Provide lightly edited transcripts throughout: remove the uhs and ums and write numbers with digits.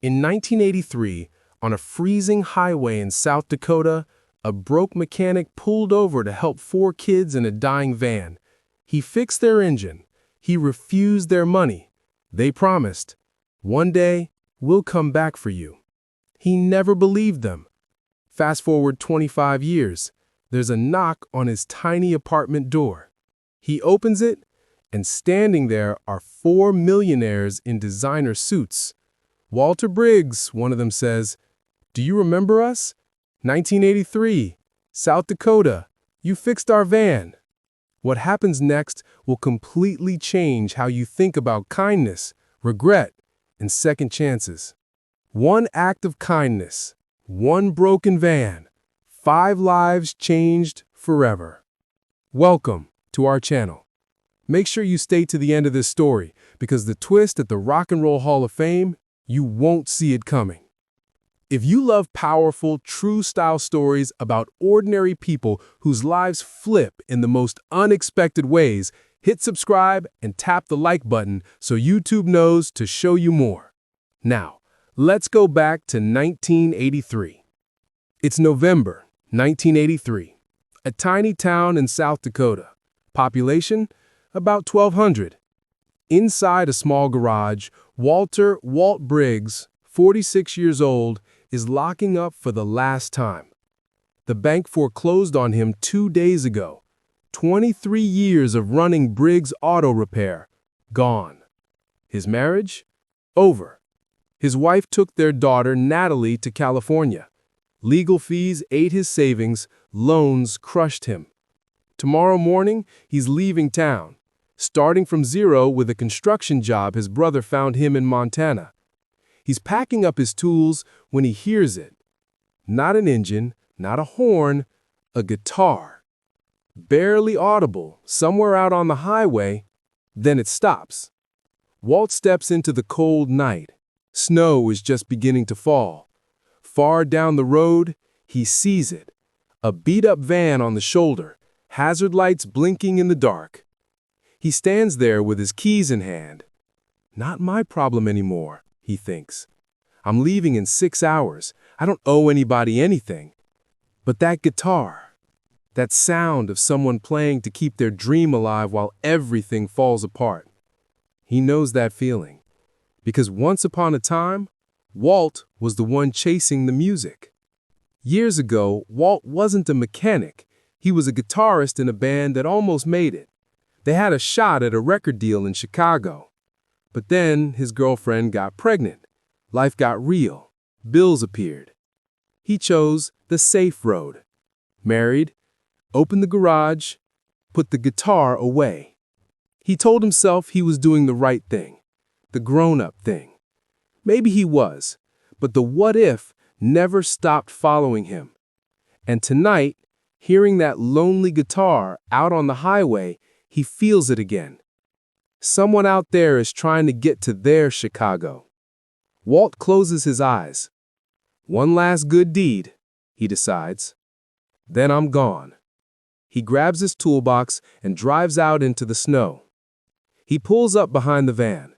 In 1983, on a freezing highway in South Dakota, a broke mechanic pulled over to help four kids in a dying van. He fixed their engine. He refused their money. They promised, "One day, we'll come back for you." He never believed them. Fast forward 25 years, there's a knock on his tiny apartment door. He opens it, and standing there are four millionaires in designer suits. "Walter Briggs," one of them says, "Do you remember us? 1983, South Dakota, you fixed our van." What happens next will completely change how you think about kindness, regret, and second chances. One act of kindness, one broken van, 5 lives changed forever. Welcome to our channel. Make sure you stay to the end of this story, because the twist at the Rock and Roll Hall of Fame, you won't see it coming. If you love powerful, true-style stories about ordinary people whose lives flip in the most unexpected ways, hit subscribe and tap the like button so YouTube knows to show you more. Now, let's go back to 1983. It's November 1983, a tiny town in South Dakota. Population, about 1,200. Inside a small garage, Walt Briggs, 46 years old, is locking up for the last time. The bank foreclosed on him 2 days ago. 23 years of running Briggs Auto Repair, gone. His marriage? Over. His wife took their daughter, Natalie, to California. Legal fees ate his savings, loans crushed him. Tomorrow morning, he's leaving town, starting from zero with a construction job his brother found him in Montana. He's packing up his tools when he hears it. Not an engine, not a horn, a guitar. Barely audible, somewhere out on the highway, then it stops. Walt steps into the cold night. Snow is just beginning to fall. Far down the road, he sees it. A beat-up van on the shoulder, hazard lights blinking in the dark. He stands there with his keys in hand. Not my problem anymore, he thinks. I'm leaving in 6 hours. I don't owe anybody anything. But that guitar, that sound of someone playing to keep their dream alive while everything falls apart. He knows that feeling. Because once upon a time, Walt was the one chasing the music. Years ago, Walt wasn't a mechanic. He was a guitarist in a band that almost made it. They had a shot at a record deal in Chicago. But then his girlfriend got pregnant. Life got real. Bills appeared. He chose the safe road. Married, opened the garage, put the guitar away. He told himself he was doing the right thing, the grown-up thing. Maybe he was, but the what if never stopped following him. And tonight, hearing that lonely guitar out on the highway, he feels it again. Someone out there is trying to get to their Chicago. Walt closes his eyes. One last good deed, he decides. Then I'm gone. He grabs his toolbox and drives out into the snow. He pulls up behind the van.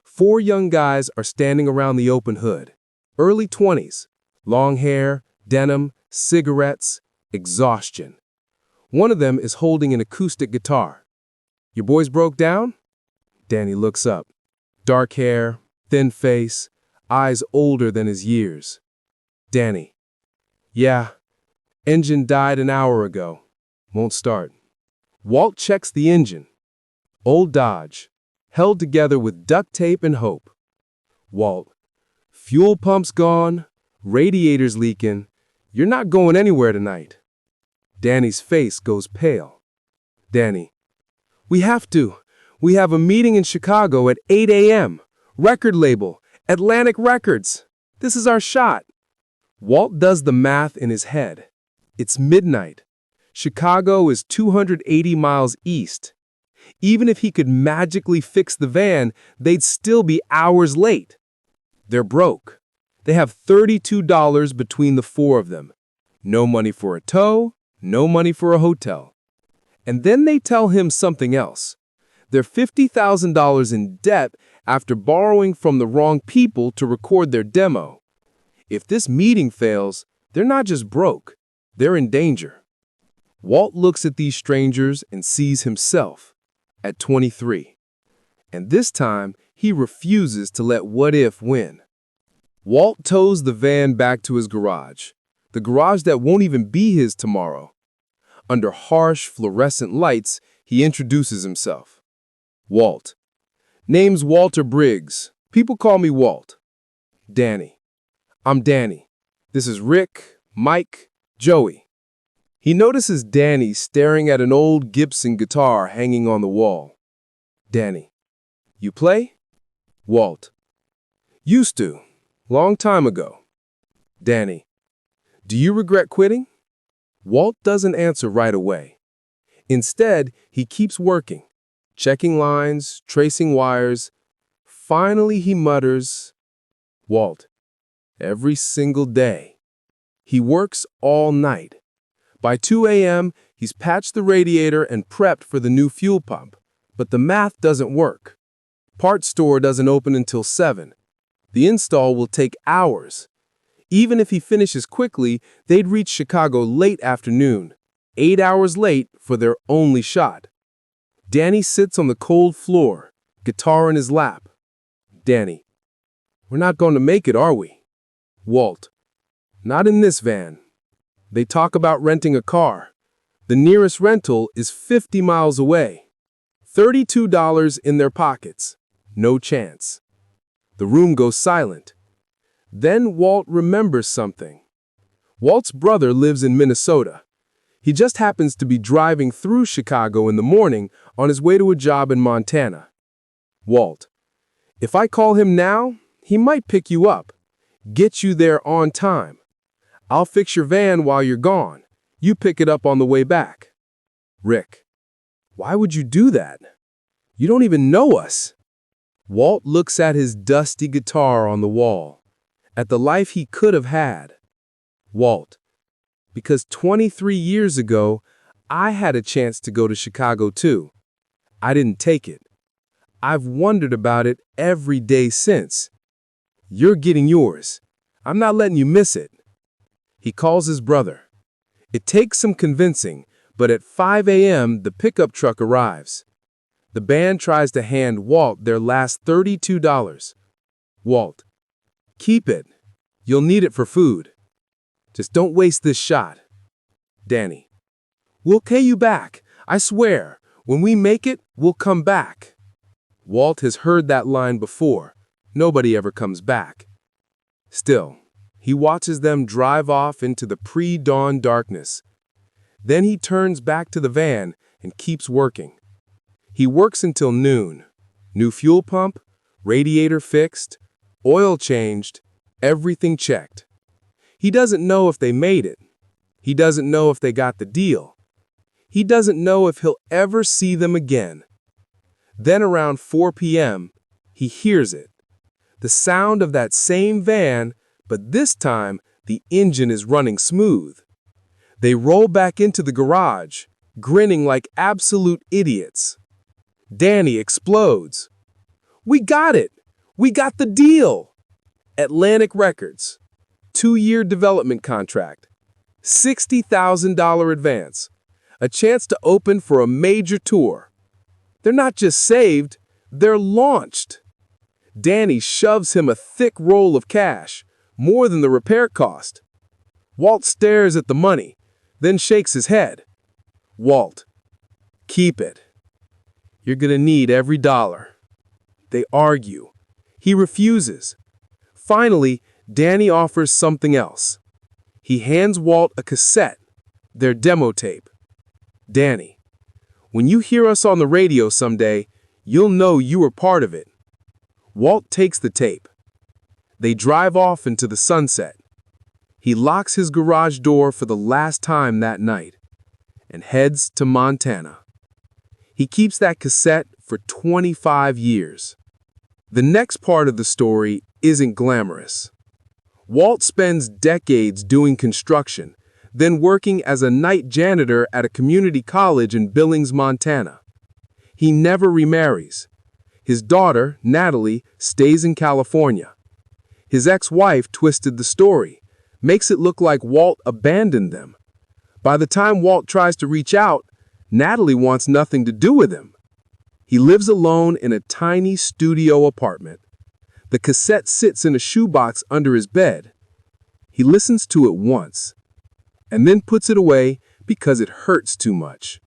4 young guys are standing around the open hood. Early 20s, long hair, denim, cigarettes, exhaustion. One of them is holding an acoustic guitar. "Your boys broke down?" Danny looks up. Dark hair, thin face, eyes older than his years. Danny: "Yeah, engine died an hour ago. Won't start." Walt checks the engine. Old Dodge, held together with duct tape and hope. Walt: "Fuel pump's gone, radiator's leaking. You're not going anywhere tonight." Danny's face goes pale. Danny: "We have to. We have a meeting in Chicago at 8 a.m. Record label, Atlantic Records. This is our shot." Walt does the math in his head. It's midnight. Chicago is 280 miles east. Even if he could magically fix the van, they'd still be hours late. They're broke. They have $32 between the 4 of them. No money for a tow, no money for a hotel. And then they tell him something else. They're $50,000 in debt after borrowing from the wrong people to record their demo. If this meeting fails, they're not just broke, they're in danger. Walt looks at these strangers and sees himself at 23. And this time, he refuses to let what if win. Walt tows the van back to his garage, the garage that won't even be his tomorrow. Under harsh, fluorescent lights, he introduces himself. Walt. Name's Walter Briggs. People call me Walt. Danny. I'm Danny. This is Rick, Mike, Joey. He notices Danny staring at an old Gibson guitar hanging on the wall. Danny. You play? Walt. Used to. Long time ago. Danny. Do you regret quitting? Walt doesn't answer right away. Instead, he keeps working, checking lines, tracing wires. Finally, he mutters, Walt, every single day. He works all night. By 2 a.m., he's patched the radiator and prepped for the new fuel pump, but the math doesn't work. Parts store doesn't open until 7. The install will take hours. Even if he finishes quickly, they'd reach Chicago late afternoon, 8 hours late for their only shot. Danny sits on the cold floor, guitar in his lap. Danny, we're not going to make it, are we? Walt, not in this van. They talk about renting a car. The nearest rental is 50 miles away. $32 in their pockets. No chance. The room goes silent. Then Walt remembers something. Walt's brother lives in Minnesota. He just happens to be driving through Chicago in the morning on his way to a job in Montana. Walt, if I call him now, he might pick you up, get you there on time. I'll fix your van while you're gone. You pick it up on the way back. Rick, why would you do that? You don't even know us. Walt looks at his dusty guitar on the wall, at the life he could have had. Walt, because 23 years ago, I had a chance to go to Chicago too. I didn't take it. I've wondered about it every day since. You're getting yours. I'm not letting you miss it. He calls his brother. It takes some convincing, but at 5 a.m. the pickup truck arrives. The band tries to hand Walt their last $32. Walt, keep it. You'll need it for food. Just don't waste this shot. Danny, we'll pay you back. I swear, when we make it, we'll come back. Walt has heard that line before. Nobody ever comes back. Still, he watches them drive off into the pre-dawn darkness. Then he turns back to the van and keeps working. He works until noon. New fuel pump, radiator fixed, oil changed, everything checked. He doesn't know if they made it. He doesn't know if they got the deal. He doesn't know if he'll ever see them again. Then around 4 p.m., he hears it. The sound of that same van, but this time the engine is running smooth. They roll back into the garage, grinning like absolute idiots. Danny explodes. We got it! We got the deal! Atlantic Records. 2-year development contract. $60,000 advance. A chance to open for a major tour. They're not just saved, they're launched. Danny shoves him a thick roll of cash, more than the repair cost. Walt stares at the money, then shakes his head. Walt, keep it. You're gonna need every dollar. They argue. He refuses. Finally, Danny offers something else. He hands Walt a cassette, their demo tape. Danny, when you hear us on the radio someday, you'll know you were part of it. Walt takes the tape. They drive off into the sunset. He locks his garage door for the last time that night and heads to Montana. He keeps that cassette for 25 years. The next part of the story isn't glamorous. Walt spends decades doing construction, then working as a night janitor at a community college in Billings, Montana. He never remarries. His daughter, Natalie, stays in California. His ex-wife twisted the story, makes it look like Walt abandoned them. By the time Walt tries to reach out, Natalie wants nothing to do with him. He lives alone in a tiny studio apartment. The cassette sits in a shoebox under his bed. He listens to it once, and then puts it away because it hurts too much.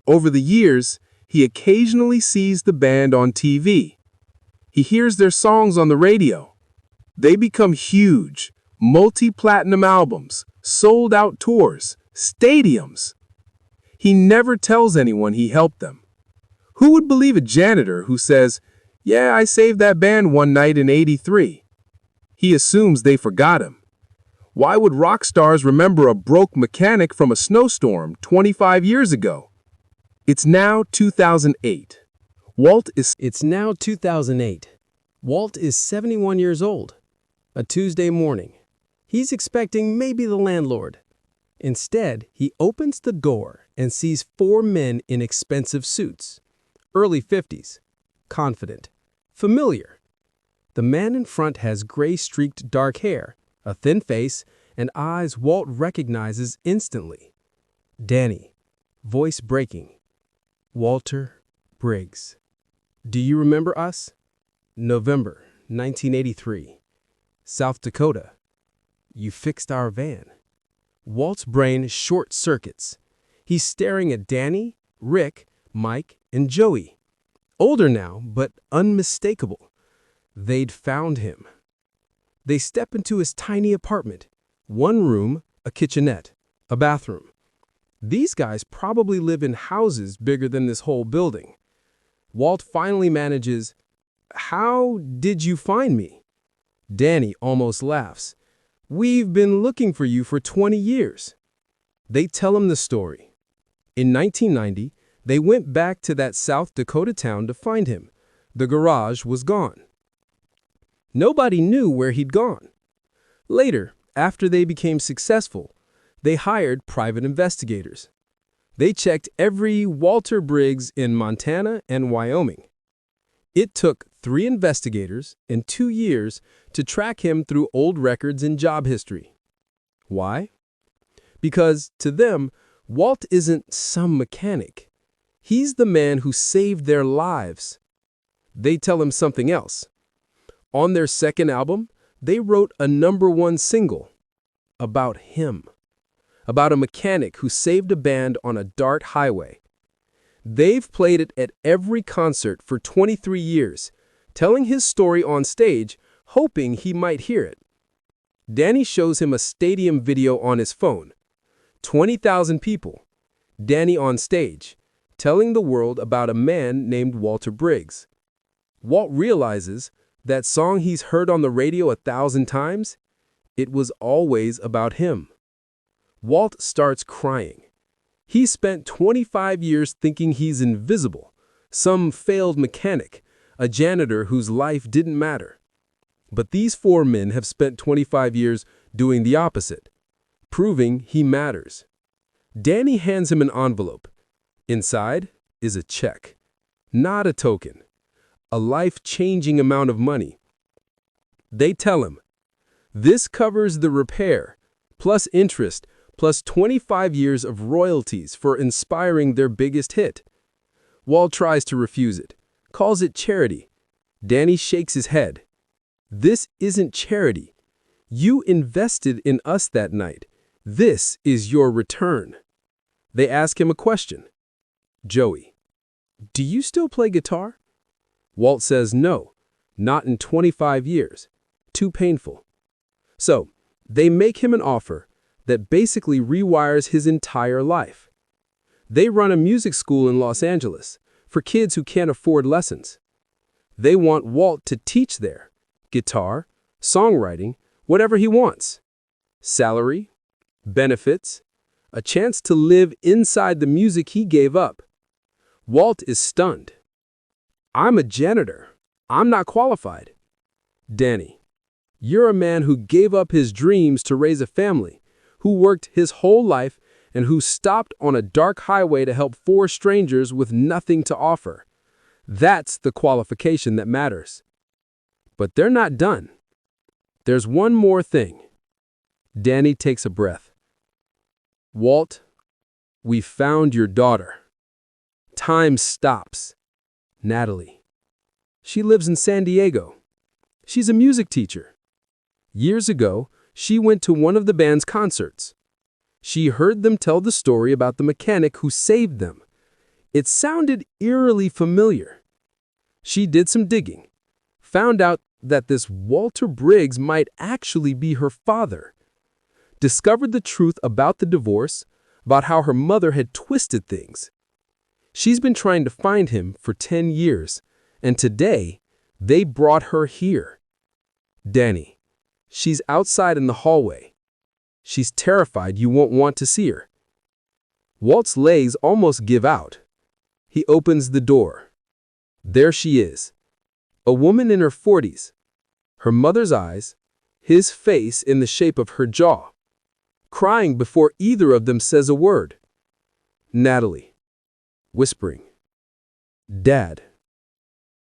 Over the years, he occasionally sees the band on TV. He hears their songs on the radio. They become huge, multi-platinum albums, sold-out tours, stadiums. He never tells anyone he helped them. Who would believe a janitor who says, "Yeah, I saved that band one night in '83"? He assumes they forgot him. Why would rock stars remember a broke mechanic from a snowstorm 25 years ago? It's now 2008. It's now 2008. Walt is 71 years old. A Tuesday morning. He's expecting maybe the landlord. Instead, he opens the door and sees four men in expensive suits. Early 50s. Confident. Familiar. The man in front has gray-streaked dark hair, a thin face, and eyes Walt recognizes instantly. Danny. Voice breaking. Walter Briggs. Do you remember us? November 1983. South Dakota. You fixed our van. Walt's brain short circuits. He's staring at Danny, Rick, Mike, and Joey. Older now, but unmistakable. They'd found him. They step into his tiny apartment. One room, a kitchenette, a bathroom. These guys probably live in houses bigger than this whole building. Walt finally manages, "How did you find me?" Danny almost laughs. "We've been looking for you for 20 years. They tell him the story. In 1990, they went back to that South Dakota town to find him. The garage was gone. Nobody knew where he'd gone. Later, after they became successful, they hired private investigators. They checked every Walter Briggs in Montana and Wyoming. It took 3 investigators and 2 years to track him through old records and job history. Why? Because to them, Walt isn't some mechanic. He's the man who saved their lives. They tell him something else. On their second album, they wrote a #1 single about him, about a mechanic who saved a band on a dirt highway. They've played it at every concert for 23 years, telling his story on stage, hoping he might hear it. Danny shows him a stadium video on his phone. 20,000 people. Danny on stage, telling the world about a man named Walter Briggs. Walt realizes that song he's heard on the radio 1,000 times, it was always about him. Walt starts crying. He spent 25 years thinking he's invisible, some failed mechanic, a janitor whose life didn't matter. But these 4 men have spent 25 years doing the opposite, proving he matters. Danny hands him an envelope. Inside is a check, not a token, a life-changing amount of money. They tell him, "This covers the repair, plus interest, plus 25 years of royalties for inspiring their biggest hit." Walt tries to refuse it, calls it charity. Danny shakes his head. "This isn't charity. You invested in us that night. This is your return." They ask him a question. "Joey, do you still play guitar?" Walt says no, not in 25 years. Too painful. So, they make him an offer that basically rewires his entire life. They run a music school in Los Angeles for kids who can't afford lessons. They want Walt to teach there, guitar, songwriting, whatever he wants. Salary, benefits, a chance to live inside the music he gave up. Walt is stunned. "I'm a janitor. I'm not qualified." "Danny, you're a man who gave up his dreams to raise a family, who worked his whole life and who stopped on a dark highway to help four strangers with nothing to offer. That's the qualification that matters. But they're not done. There's one more thing. Danny takes a breath. Walt, we found your daughter. Time stops. Natalie. She lives in San Diego. She's a music teacher. Years ago, she went to one of the band's concerts. She heard them tell the story about the mechanic who saved them. It sounded eerily familiar. She did some digging, found out that this Walter Briggs might actually be her father, discovered the truth about the divorce, about how her mother had twisted things. She's been trying to find him for 10 years, and today, they brought her here. Danny, she's outside in the hallway. She's terrified you won't want to see her. Walt's legs almost give out. He opens the door. There she is, a woman in her 40s. Her mother's eyes, his face in the shape of her jaw, crying before either of them says a word. Natalie, whispering, Dad.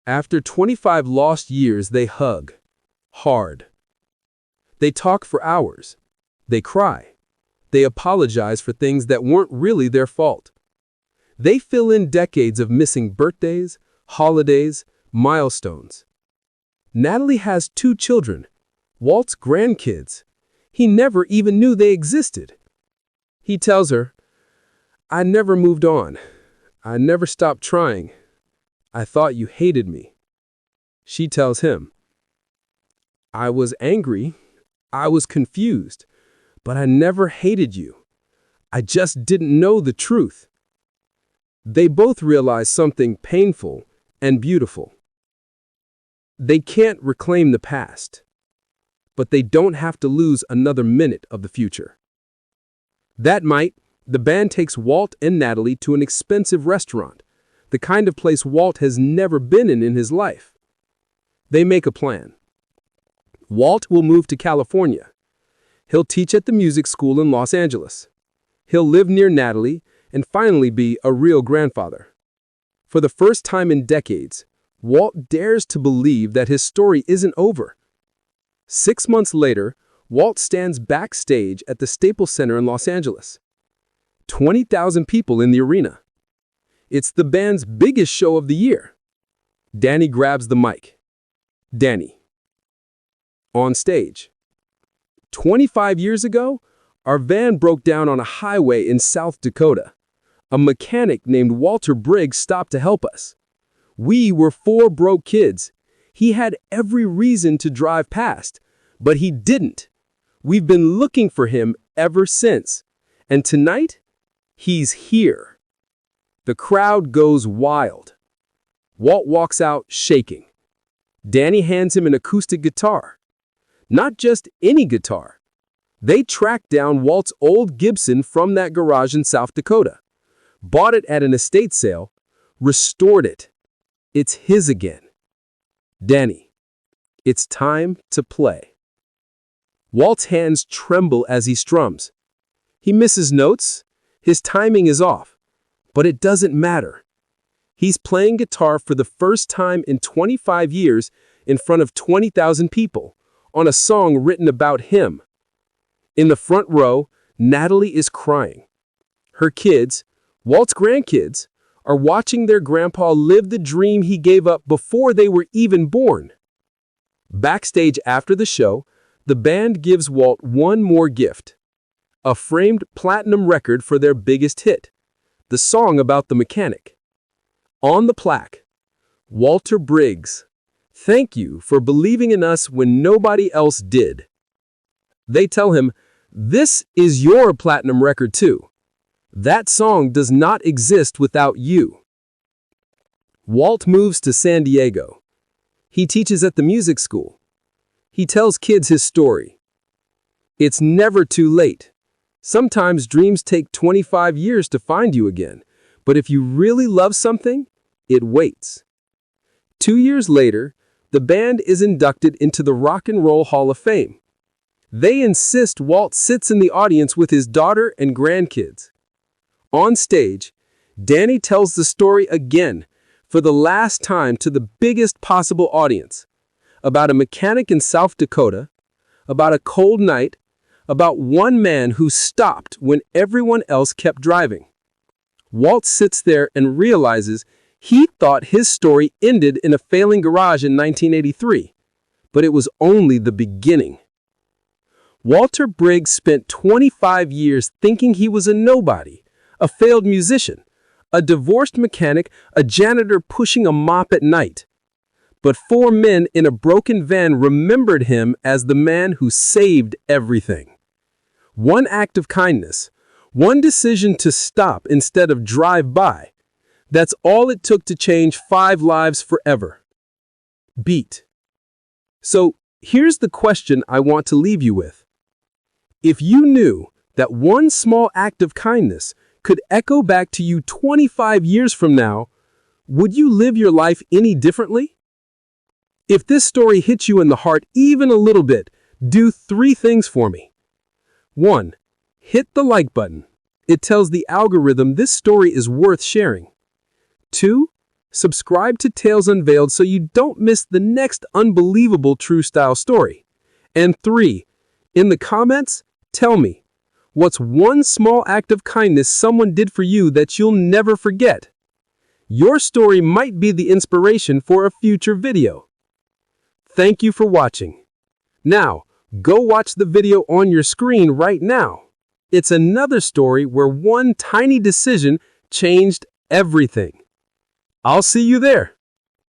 After 25 lost years, they hug, hard. They talk for hours. They cry. They apologize for things that weren't really their fault. They fill in decades of missing birthdays, holidays, milestones. Natalie has 2 children, Walt's grandkids. He never even knew they existed. He tells her, I never moved on. I never stopped trying. I thought you hated me. She tells him, I was angry. I was confused. But I never hated you. I just didn't know the truth. They both realize something painful and beautiful. They can't reclaim the past, but they don't have to lose another minute of the future. That night, the band takes Walt and Natalie to an expensive restaurant, the kind of place Walt has never been in his life. They make a plan. Walt will move to California. He'll teach at the music school in Los Angeles. He'll live near Natalie and finally be a real grandfather. For the first time in decades, Walt dares to believe that his story isn't over. 6 months later, Walt stands backstage at the Staples Center in Los Angeles. 20,000 people in the arena. It's the band's biggest show of the year. Danny grabs the mic. Danny. On stage. 25 years ago, our van broke down on a highway in South Dakota. A mechanic named Walter Briggs stopped to help us. We were 4 broke kids. He had every reason to drive past, but he didn't. We've been looking for him ever since. And tonight, he's here. The crowd goes wild. Walt walks out shaking. Danny hands him an acoustic guitar. Not just any guitar. They tracked down Walt's old Gibson from that garage in South Dakota, bought it at an estate sale, restored it. It's his again. Danny, it's time to play. Walt's hands tremble as he strums. He misses notes. His timing is off. But it doesn't matter. He's playing guitar for the first time in 25 years in front of 20,000 people on a song written about him. In the front row, Natalie is crying. Her kids, Walt's grandkids, are watching their grandpa live the dream he gave up before they were even born. Backstage after the show, the band gives Walt one more gift. A framed platinum record for their biggest hit, the song about the mechanic. On the plaque, Walter Briggs, thank you for believing in us when nobody else did. They tell him, this is your platinum record too. That song does not exist without you. Walt moves to San Diego. He teaches at the music school. He tells kids his story. It's never too late. Sometimes dreams take 25 years to find you again, but if you really love something, it waits. 2 years later, the band is inducted into the Rock and Roll Hall of Fame. They insist Walt sits in the audience with his daughter and grandkids. On stage, Danny tells the story again, for the last time to the biggest possible audience, about a mechanic in South Dakota, about a cold night, about one man who stopped when everyone else kept driving. Walt sits there and realizes he thought his story ended in a failing garage in 1983, but it was only the beginning. Walter Briggs spent 25 years thinking he was a nobody, a failed musician, a divorced mechanic, a janitor pushing a mop at night. But 4 men in a broken van remembered him as the man who saved everything. One act of kindness, one decision to stop instead of drive by. That's all it took to change 5 lives forever. Beat. So here's the question I want to leave you with. If you knew that one small act of kindness could echo back to you 25 years from now, would you live your life any differently? If this story hits you in the heart even a little bit, do 3 things for me. 1. Hit the like button. It tells the algorithm this story is worth sharing. 2. Subscribe to Tales Unveiled so you don't miss the next unbelievable true style story. And 3. In the comments, tell me, what's one small act of kindness someone did for you that you'll never forget? Your story might be the inspiration for a future video. Thank you for watching. Now, go watch the video on your screen right now. It's another story where one tiny decision changed everything. I'll see you there.